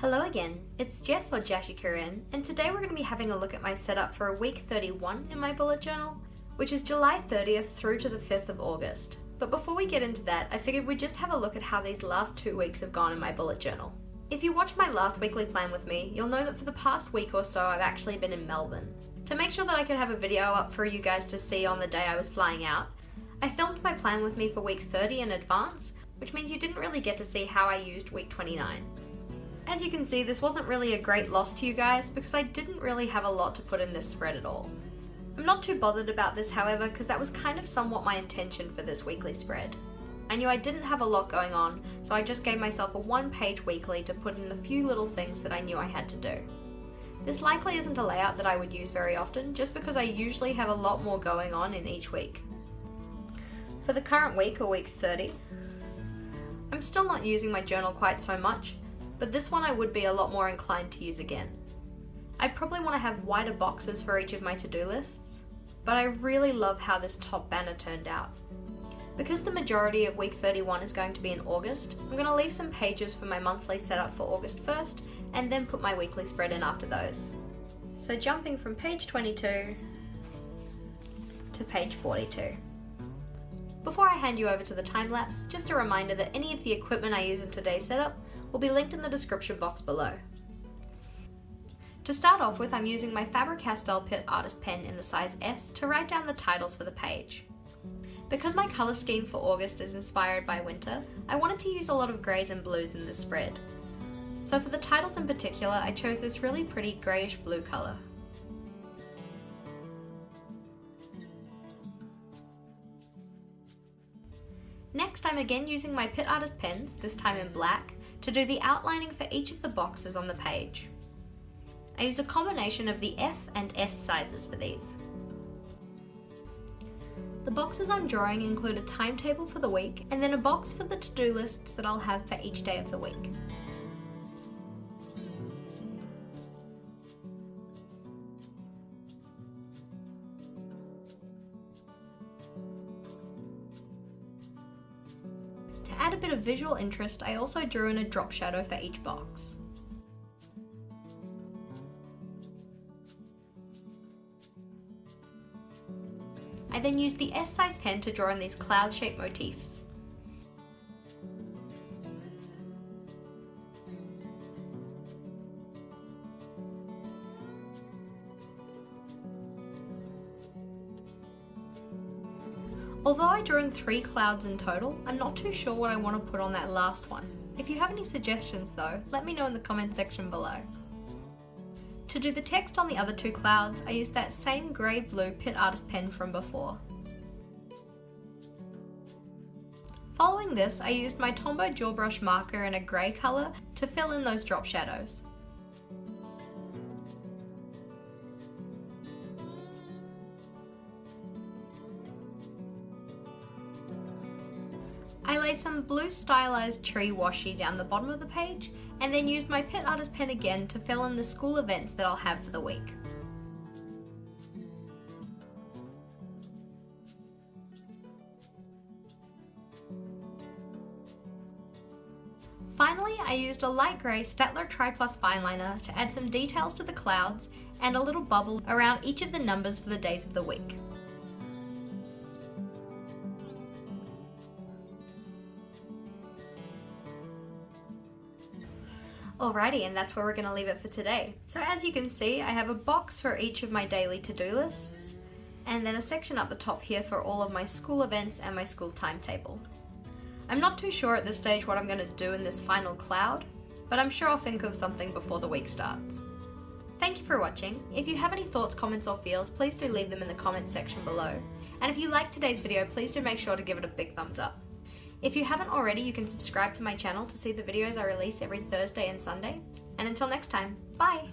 Hello again, it's Jess or JashiiCorrin, and today we're going to be having a look at my setup for week 31 in my bullet journal, which is July 30th through to the 5th of August. But before we get into that, I figured we'd just have a look at how these last 2 weeks have gone in my bullet journal. If you watched my last weekly plan with me, you'll know that for the past week or so I've actually been in Melbourne. To make sure that I could have a video up for you guys to see on the day I was flying out, I filmed my plan with me for week 30 in advance, which means you didn't really get to see how I used week 29. As you can see, this wasn't really a great loss to you guys because I didn't really have a lot to put in this spread at all. I'm not too bothered about this, however, because that was kind of somewhat my intention for this weekly spread. I knew I didn't have a lot going on, so I just gave myself a 1-page weekly to put in the few little things that I knew I had to do. This likely isn't a layout that I would use very often, just because I usually have a lot more going on in each week. For the current week, or week 30, I'm still not using my journal quite so much, but this one I would be a lot more inclined to use again. I'd probably want to have wider boxes for each of my to-do lists, but I really love how this top banner turned out. Because the majority of week 31 is going to be in August, I'm going to leave some pages for my monthly setup for August 1st, and then put my weekly spread in after those. So jumping from page 22 to page 42. Before I hand you over to the time-lapse, just a reminder that any of the equipment I use in today's setup will be linked in the description box below. To start off with, I'm using my Faber-Castell Pitt Artist Pen in the size S to write down the titles for the page. Because my colour scheme for August is inspired by winter, I wanted to use a lot of greys and blues in this spread. So for the titles in particular, I chose this really pretty greyish blue colour. Next, I'm again using my Pitt Artist pens, this time in black, to do the outlining for each of the boxes on the page. I used a combination of the F and S sizes for these. The boxes I'm drawing include a timetable for the week, and then a box for the to-do lists that I'll have for each day of the week. To add a bit of visual interest, I also drew in a drop shadow for each box. I then used the S-size pen to draw in these cloud-shaped motifs. Although I drew in 3 clouds in total, I'm not too sure what I want to put on that last one. If you have any suggestions though, let me know in the comment section below. To do the text on the other 2 clouds, I used that same grey-blue Pitt Artist pen from before. Following this, I used my Tombow Dual Brush marker in a grey colour to fill in those drop shadows. I laid some blue stylized tree washi down the bottom of the page, and then used my Pitt Artist pen again to fill in the school events that I'll have for the week. Finally, I used a light grey Staedtler Tri-Plus fineliner to add some details to the clouds and a little bubble around each of the numbers for the days of the week. Alrighty, and that's where we're going to leave it for today. So as you can see, I have a box for each of my daily to-do lists, and then a section up the top here for all of my school events and my school timetable. I'm not too sure at this stage what I'm going to do in this final cloud, but I'm sure I'll think of something before the week starts. Thank you for watching. If you have any thoughts, comments or feels, please do leave them in the comments section below. And if you liked today's video, please do make sure to give it a big thumbs up. If you haven't already, you can subscribe to my channel to see the videos I release every Thursday and Sunday. And until next time, bye!